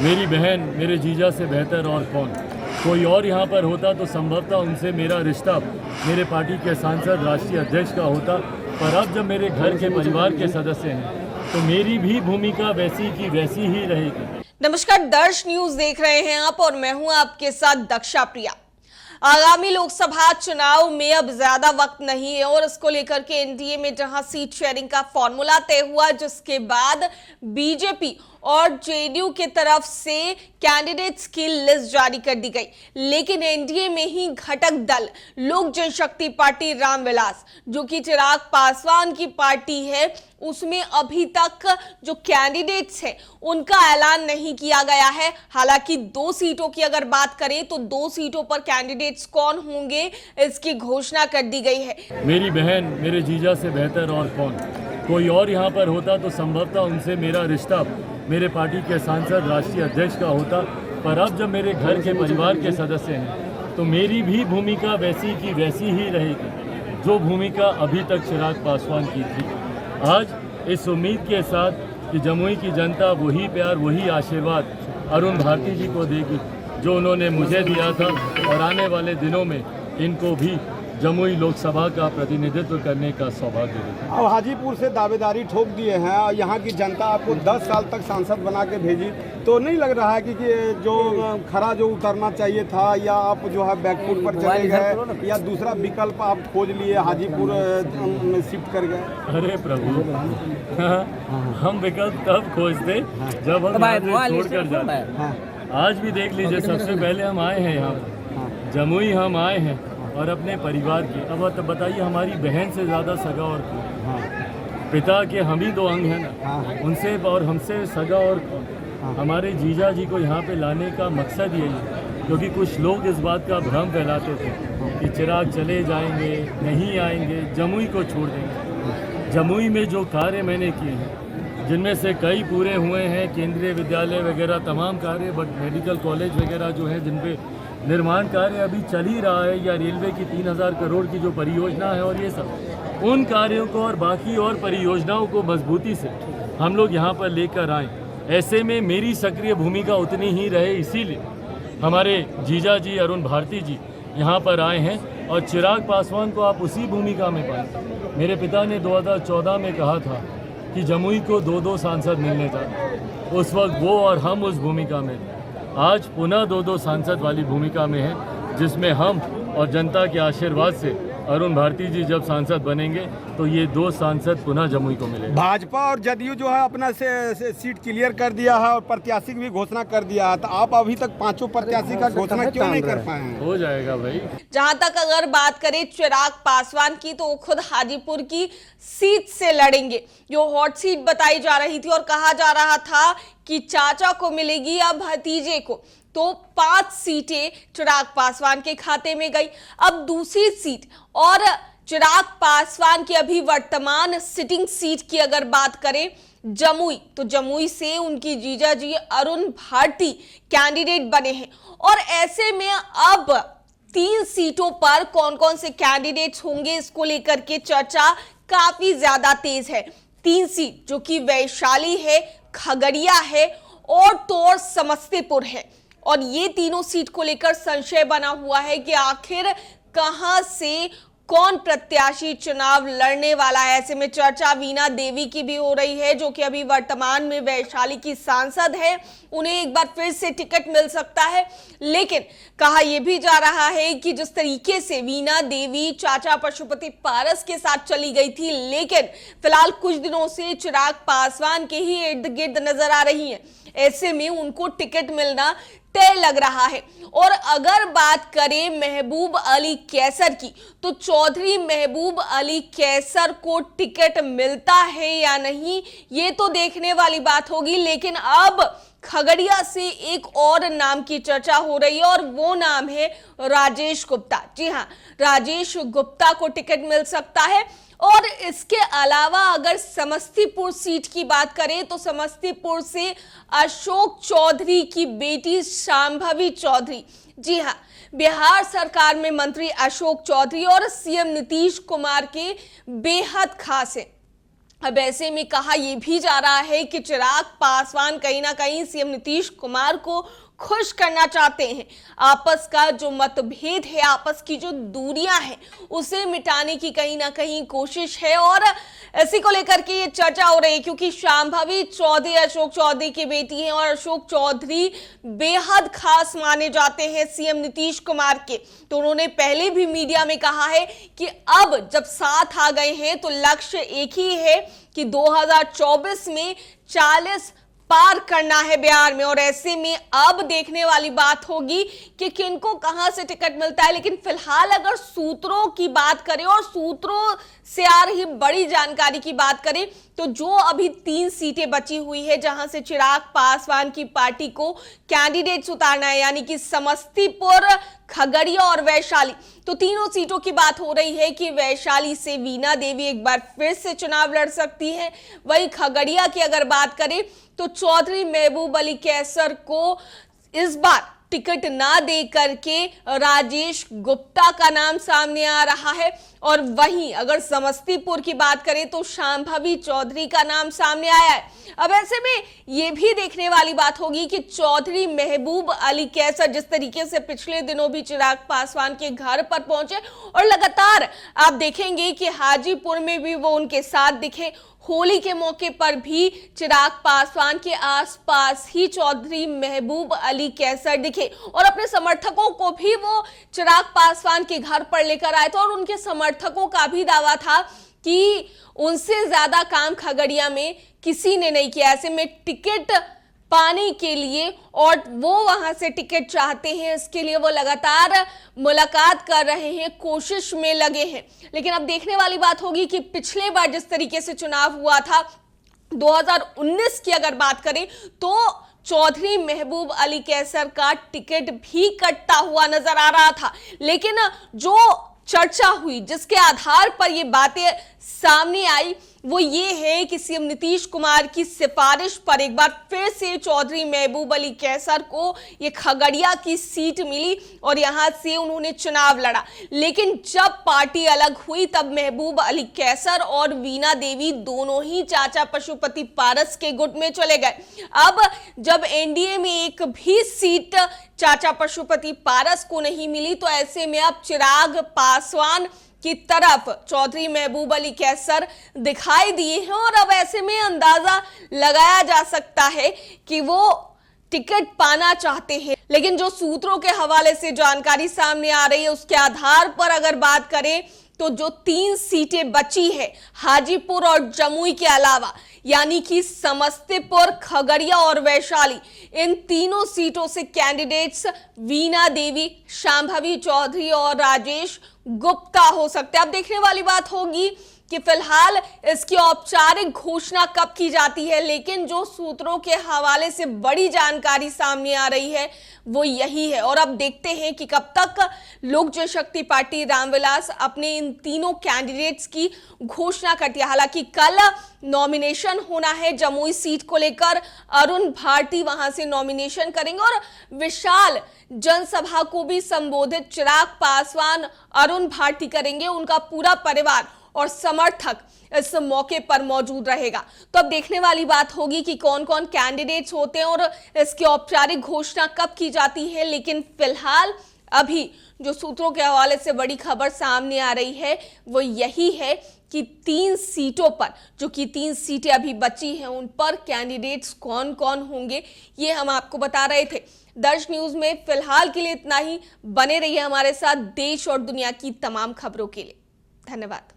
मेरी बहन मेरे जीजा से बेहतर और कौन। कोई और यहाँ पर होता तो संभवतः उनसे मेरा रिश्ता मेरे पार्टी के सांसद राष्ट्रीय अध्यक्ष का होता, पर अब जब मेरे घर के परिवार के सदस्य हैं तो मेरी भी भूमिका वैसी की वैसी ही रहेगी। नमस्कार, दर्श न्यूज देख रहे हैं आप और मैं हूं आपके साथ दक्षा प्रिया। आगामी लोकसभा चुनाव में अब ज्यादा वक्त नहीं है और इसको लेकर के एनडीए में जहां सीट शेयरिंग का फॉर्मूला तय हुआ, जिसके बाद बीजेपी और जेडीयू के तरफ से कैंडिडेट्स की लिस्ट जारी कर दी गई। लेकिन एनडीए में ही घटक दल लोक जनशक्ति पार्टी रामविलास, जो कि चिराग पासवान की पार्टी है, उसमें अभी तक जो कैंडिडेट्स हैं उनका ऐलान नहीं किया गया है। हालांकि 2 सीटों की अगर बात करें तो 2 सीटों पर कैंडिडेट्स कौन होंगे इसकी घोषणा कर दी गई है। मेरी बहन मेरे जीजा से बेहतर और कौन। कोई और यहाँ पर होता तो संभवतः उनसे मेरा रिश्ता मेरे पार्टी के सांसद राष्ट्रीय अध्यक्ष का होता, पर अब जब मेरे घर के परिवार के सदस्य हैं तो मेरी भी भूमिका वैसी की वैसी ही रहेगी जो भूमिका अभी तक चिराग पासवान की थी। आज इस उम्मीद के साथ कि जमुई की जनता वही प्यार वही आशीर्वाद अरुण भारती जी को देगी जो उन्होंने मुझे दिया था, और आने वाले दिनों में इनको भी जमुई लोकसभा का प्रतिनिधित्व करने का सौभाग्य देगा। अब हाजीपुर से दावेदारी ठोक दिए हैं और यहाँ की जनता आपको 10 साल तक सांसद बना के भेजी, तो नहीं लग रहा है कि जो खरा जो उतरना चाहिए था, या आप जो है बैकफुट पर चले गए, या दूसरा विकल्प आप खोज लिए हाजीपुर में शिफ्ट कर गए? अरे प्रभु, हम विकल्प तब खोजते जब हम छोड़ कर जाते। आज भी देख लीजिए, सबसे पहले हम आए हैं यहाँ पर, जमुई हम आए हैं और अपने परिवार की। अब बताइए, हमारी बहन से ज़्यादा सगा और कौन? पिता के हम ही 2 अंग हैं ना, उनसे और हमसे सगा और कौन? हमारे जीजा जी को यहाँ पे लाने का मकसद यही है, क्योंकि कुछ लोग इस बात का भ्रम फैलाते थे कि चिराग चले जाएंगे, नहीं आएंगे, जमुई को छोड़ देंगे। जमुई में जो कार्य मैंने किए हैं, जिनमें से कई पूरे हुए हैं, केंद्रीय विद्यालय वगैरह तमाम कार्य, बट मेडिकल कॉलेज वगैरह जो है जिन पे निर्माण कार्य अभी चल ही रहा है, या रेलवे की 3000 करोड़ की जो परियोजना है, और ये सब उन कार्यों को और बाकी और परियोजनाओं को मजबूती से हम लोग यहाँ पर लेकर आए। ऐसे में मेरी सक्रिय भूमिका उतनी ही रहे, इसीलिए हमारे जीजा जी अरुण भारती जी यहाँ पर आए हैं, और चिराग पासवान को आप उसी भूमिका में पाए। मेरे पिता ने 2014 में कहा था कि जमुई को 2-2 सांसद मिलने चाहिए, उस वक्त वो और हम उस भूमिका में थे। आज पुनः 2-2 सांसद वाली भूमिका में है, जिसमें हम और जनता के आशीर्वाद से अरुण भारती जी जब सांसद बनेंगे तो ये 2 सांसद पुनः जमुई को मिलेंगे। भाजपा और जदयू जो है अपना से सीट क्लियर कर दिया है और प्रत्याशी की भी घोषणा कर दिया है, तो आप अभी तक 5 प्रत्याशी का घोषणा क्यों नहीं कर पाए हैं? हो जाएगा भाई। जहां तक अगर बात करें चिराग पासवान की, तो वो खुद हाजीपुर की सीट से लड़ेंगे, जो हॉट सीट बताई जा रही थी, और कहा जा रहा था कि चाचा को मिलेगी या भतीजे को। तो 5 सीटें चिराग पासवान के खाते में गई। अब दूसरी सीट, और चिराग पासवान की अभी वर्तमान सिटिंग सीट की अगर बात करें जमुई, तो जमुई से उनकी जीजा जी अरुण भारती कैंडिडेट बने हैं। और ऐसे में अब 3 सीटों पर कौन कौन से कैंडिडेट्स होंगे, इसको लेकर के चर्चा काफी ज्यादा तेज है। 3 सीट जो कि वैशाली है, खगड़िया है और तो और समस्तीपुर है, और ये तीनों सीट को लेकर संशय बना हुआ है कि आखिर कहां से कौन प्रत्याशी चुनाव लड़ने वाला है। ऐसे में चर्चा वीणा देवी की भी हो रही है, जो कि अभी वर्तमान में वैशाली की सांसद है, उन्हें एक बार फिर से टिकट मिल सकता है। लेकिन कहा यह भी जा रहा है कि जिस तरीके से वीणा देवी चाचा पशुपति पारस के साथ चली गई थी, लेकिन फिलहाल कुछ दिनों से चिराग पासवान के ही इर्द गिर्द नजर आ रही है, ऐसे में उनको टिकट मिलना तय लग रहा है। और अगर बात करें महबूब अली कैसर की, तो चौधरी महबूब अली कैसर को टिकट मिलता है या नहीं, ये तो देखने वाली बात होगी। लेकिन अब खगड़िया से एक और नाम की चर्चा हो रही है, और वो नाम है राजेश गुप्ता। जी हाँ, राजेश गुप्ता को टिकट मिल सकता है। और इसके अलावा अगर समस्तीपुर सीट की बात करें, तो समस्तीपुर से अशोक चौधरी की बेटी शांभवी चौधरी, जी हाँ, बिहार सरकार में मंत्री अशोक चौधरी और सीएम नीतीश कुमार के बेहद खास है। अब ऐसे में कहा यह भी जा रहा है कि चिराग पासवान कहीं ना कहीं सीएम नीतीश कुमार को खुश करना चाहते हैं। आपस का जो मतभेद है, आपस की जो दूरियां हैं, उसे मिटाने की कहीं ना कहीं कोशिश है और इसी को लेकर के ये चर्चा हो रही है, क्योंकि शांभवी चौधरी अशोक चौधरी की बेटी हैं और अशोक चौधरी बेहद खास माने जाते हैं सीएम नीतीश कुमार के। तो उन्होंने पहले भी मीडिया में कहा है कि अब जब साथ आ गए हैं तो लक्ष्य एक ही है कि 2024 में 40 पार करना है बिहार में। और ऐसे में अब देखने वाली बात होगी कि किनको कहां से टिकट मिलता है। लेकिन फिलहाल अगर सूत्रों की बात करें और सूत्रों से आ रही बड़ी जानकारी की बात करें तो जो अभी 3 सीटें बची हुई है जहां से चिराग पासवान की पार्टी को कैंडिडेट्स उतारना है, यानी कि समस्तीपुर, खगड़िया और वैशाली, तो तीनों सीटों की बात हो रही है कि वैशाली से वीणा देवी एक बार फिर से चुनाव लड़ सकती है। वहीं खगड़िया की अगर बात करें तो चौधरी महबूब अली कैसर को इस बार टिकट ना दे करके राजेश गुप्ता का नाम सामने आ रहा है। और वहीं अगर समस्तीपुर की बात करें तो शांभवी चौधरी का नाम सामने आया है। अब ऐसे में यह भी देखने वाली बात होगी कि चौधरी महबूब अली कैसर जिस तरीके से पिछले दिनों भी चिराग पासवान के घर पर पहुंचे और लगातार आप देखेंगे कि हाजीपुर में भी वो उनके साथ दिखे, होली के मौके पर भी चिराग पासवान के आसपास ही चौधरी महबूब अली कैसर दिखे और अपने समर्थकों को भी वो चिराग पासवान के घर पर लेकर आए थे। और उनके समर्थकों का भी दावा था कि उनसे ज्यादा काम खगड़िया में किसी ने नहीं किया। ऐसे में टिकट पाने के लिए और वो वहां से टिकट चाहते हैं, इसके लिए वो लगातार मुलाकात कर रहे हैं, कोशिश में लगे हैं। लेकिन अब देखने वाली बात होगी कि पिछले बार जिस तरीके से चुनाव हुआ था 2019 की अगर बात करें तो चौधरी महबूब अली कैसर का टिकट भी कटता हुआ नजर आ रहा था। लेकिन जो चर्चा हुई, जिसके आधार पर ये बातें सामने आई, वो ये है कि सीएम नीतीश कुमार की सिफारिश पर एक बार फिर से चौधरी महबूब अली कैसर को ये खगड़िया की सीट मिली और यहां से उन्होंने चुनाव लड़ा। लेकिन जब पार्टी अलग हुई तब महबूब अली कैसर और वीणा देवी दोनों ही चाचा पशुपति पारस के गुट में चले गए। अब जब एनडीए में एक भी सीट चाचा पशुपति पारस को नहीं मिली तो ऐसे में अब चिराग पासवान की तरफ चौधरी महबूब अली कैसर दिखाई दिए हैं और अब ऐसे में अंदाजा लगाया जा सकता है कि वो टिकट पाना चाहते हैं। लेकिन जो सूत्रों के हवाले से जानकारी सामने आ रही है उसके आधार पर अगर बात करें तो जो 3 सीटें बची है हाजीपुर और जमुई के अलावा, यानी कि समस्तीपुर, खगड़िया और वैशाली, इन तीनों सीटों से कैंडिडेट्स वीणा देवी, शांभवी चौधरी और राजेश गुप्ता हो सकते हैं। अब देखने वाली बात होगी कि फिलहाल इसकी औपचारिक घोषणा कब की जाती है। लेकिन जो सूत्रों के हवाले से बड़ी जानकारी सामने आ रही है वो यही है। और अब देखते हैं कि कब तक लोक जनशक्ति पार्टी रामविलास अपने इन तीनों कैंडिडेट्स की घोषणा करती है। हालांकि कल नॉमिनेशन होना है जमुई सीट को लेकर, अरुण भारती वहां से नॉमिनेशन करेंगे और विशाल जनसभा को भी संबोधित चिराग पासवान, अरुण भारती करेंगे। उनका पूरा परिवार और समर्थक इस मौके पर मौजूद रहेगा। तो अब देखने वाली बात होगी कि कौन कौन कैंडिडेट्स होते हैं और इसकी औपचारिक घोषणा कब की जाती है। लेकिन फिलहाल अभी जो सूत्रों के हवाले से बड़ी खबर सामने आ रही है वो यही है कि 3 सीटों पर, जो कि 3 सीटें अभी बची हैं, उन पर कैंडिडेट्स कौन कौन होंगे ये हम आपको बता रहे थे। दर्श न्यूज में फिलहाल के लिए इतना ही। बने रहिए हमारे साथ देश और दुनिया की तमाम खबरों के लिए। धन्यवाद।